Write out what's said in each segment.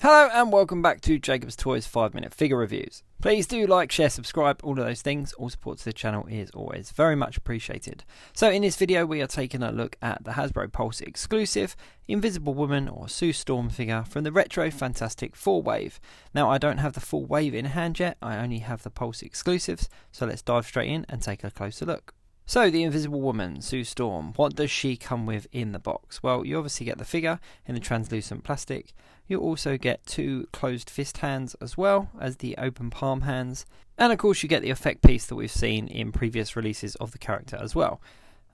Hello and welcome back to Jacob's Toys 5-minute figure reviews. Please do like, share, subscribe, all of those things. All support to the channel is always very much appreciated. So in this video we are taking a look at the Hasbro Pulse Exclusive Invisible Woman or Sue Storm figure from the Retro Fantastic 4-Wave. Now I don't have the full wave in hand yet, I only have the Pulse Exclusives, so let's dive straight in and take a closer look. So the Invisible Woman, Sue Storm, what does she come with in the box? Well, you obviously get the figure in the translucent plastic. You also get two closed fist hands as well as the open palm hands. And of course you get the effect piece that we've seen in previous releases of the character as well.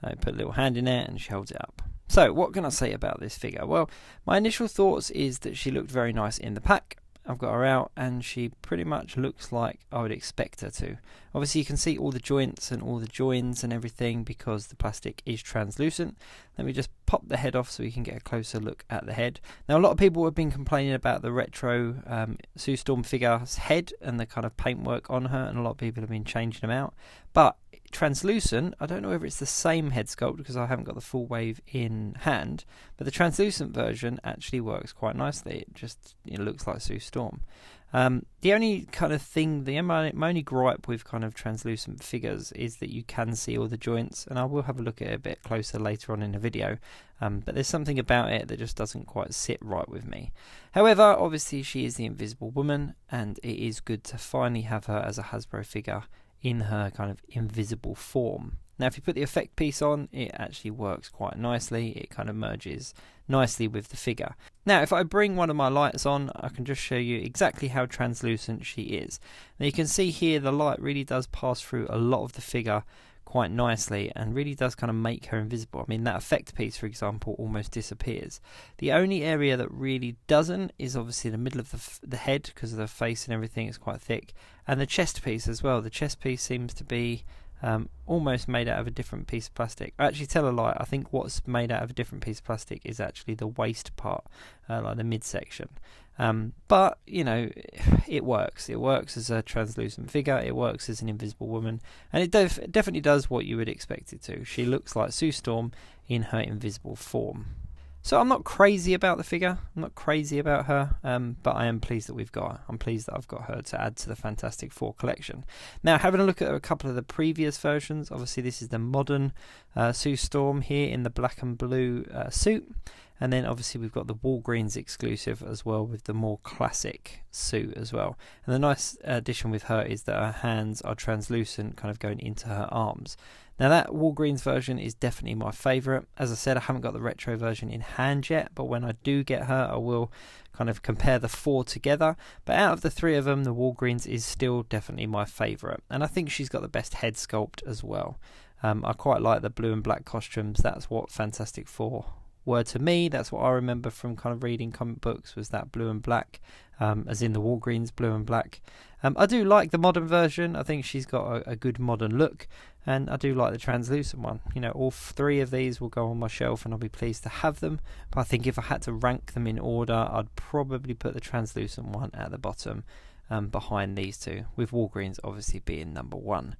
I put a little hand in there and she holds it up. So what can I say about this figure? Well, my initial thoughts is that she looked very nice in the pack. I've got her out and she pretty much looks like I would expect her to. Obviously you can see all the joints and all the joins and everything because the plastic is translucent. Let me just pop the head off so we can get a closer look at the head. Now a lot of people have been complaining about the retro Sue Storm figure's head and the kind of paintwork on her, and a lot of people have been changing them out. But translucent, I don't know whether it's the same head sculpt because I haven't got the full wave in hand, but the translucent version actually works quite nicely. It looks like Sue Storm. The only kind of thing, my only gripe with kind of translucent figures is that you can see all the joints, and I will have a look at it a bit closer later on in the video, but there's something about it that just doesn't quite sit right with me. However, obviously she is the Invisible Woman, and it is good to finally have her as a Hasbro figure in her kind of invisible form. Now if you put the effect piece on, it actually works quite nicely. It kind of merges nicely with the figure. Now if I bring one of my lights on, I can just show you exactly how translucent she is. Now you can see here the light really does pass through a lot of the figure quite nicely and really does kind of make her invisible. I mean, that effect piece, for example, almost disappears. The only area that really doesn't is obviously the middle of the head, because of the face and everything is quite thick, and the chest piece as well. The chest piece seems to be almost made out of a different piece of plastic. I actually tell a lie, I think what's made out of a different piece of plastic is actually the waist part, like the midsection. But you know, it works. It works as a translucent figure. It works as an Invisible Woman, and it definitely does what you would expect it to. She looks like Sue Storm in her invisible form. So I'm not crazy about the figure. I'm not crazy about her, but I am pleased that we've got her. I'm pleased that I've got her to add to the Fantastic Four collection. Now, having a look at a couple of the previous versions, obviously this is the modern Sue Storm here in the black and blue suit. And then obviously we've got the Walgreens exclusive as well with the more classic suit as well. And the nice addition with her is that her hands are translucent, kind of going into her arms. Now that Walgreens version is definitely my favourite. As I said, I haven't got the retro version in hand yet, but when I do get her, I will kind of compare the four together. But out of the three of them, the Walgreens is still definitely my favourite. And I think she's got the best head sculpt as well. I quite like the blue and black costumes. That's what Fantastic Four were to me. That's what I remember from kind of reading comic books, was that blue and black, as in the Walgreens blue and black. I do like the modern version. I think she's got a good modern look, and I do like the translucent one. You know, all three of these will go on my shelf and I'll be pleased to have them, but I think if I had to rank them in order, I'd probably put the translucent one at the bottom, behind these two, with Walgreens obviously being number one.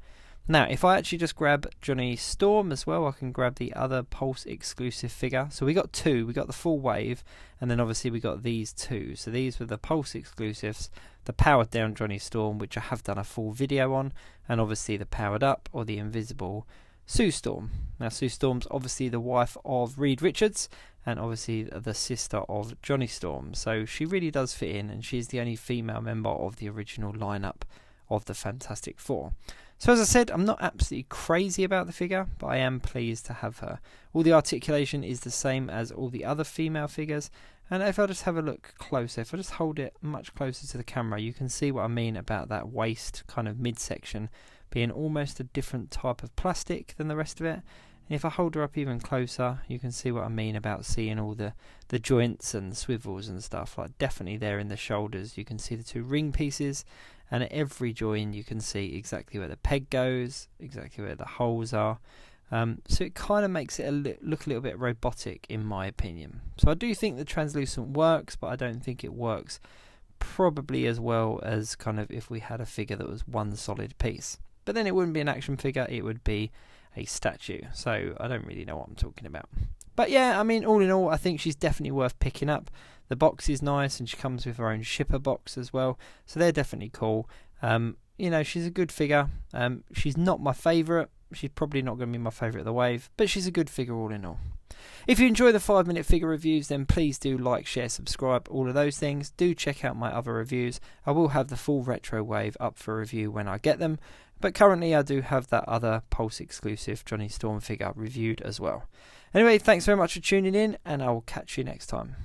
Now, if I actually just grab Johnny Storm as well, I can grab the other Pulse exclusive figure. So we got two. We got the full wave, and then obviously we got these two. So these were the Pulse exclusives, the powered down Johnny Storm, which I have done a full video on, and obviously the powered up or the invisible Sue Storm. Now, Sue Storm's obviously the wife of Reed Richards, and obviously the sister of Johnny Storm. So she really does fit in, and she's the only female member of the original lineup of the Fantastic Four. So as I said, I'm not absolutely crazy about the figure, but I am pleased to have her. All the articulation is the same as all the other female figures, and if I just have a look closer, if I just hold it much closer to the camera, you can see what I mean about that waist kind of midsection being almost a different type of plastic than the rest of it. And if I hold her up even closer, you can see what I mean about seeing all the joints and swivels and stuff. Like definitely there in the shoulders, you can see the two ring pieces, and at every join you can see exactly where the peg goes, exactly where the holes are. So it kind of makes it look a little bit robotic in my opinion. So I do think the translucent works, but I don't think it works probably as well as kind of if we had a figure that was one solid piece. But then it wouldn't be an action figure, it would be a statue. So I don't really know what I'm talking about. But yeah, I mean, all in all, I think she's definitely worth picking up. The box is nice, and she comes with her own shipper box as well, so they're definitely cool. You know, she's a good figure. She's not my favourite. She's probably not going to be my favourite of the wave, but she's a good figure all in all. If you enjoy the 5-minute figure reviews, then please do like, share, subscribe, all of those things. Do check out my other reviews. I will have the full retro wave up for review when I get them, but currently I do have that other Pulse exclusive Johnny Storm figure reviewed as well. Anyway, thanks very much for tuning in, and I will catch you next time.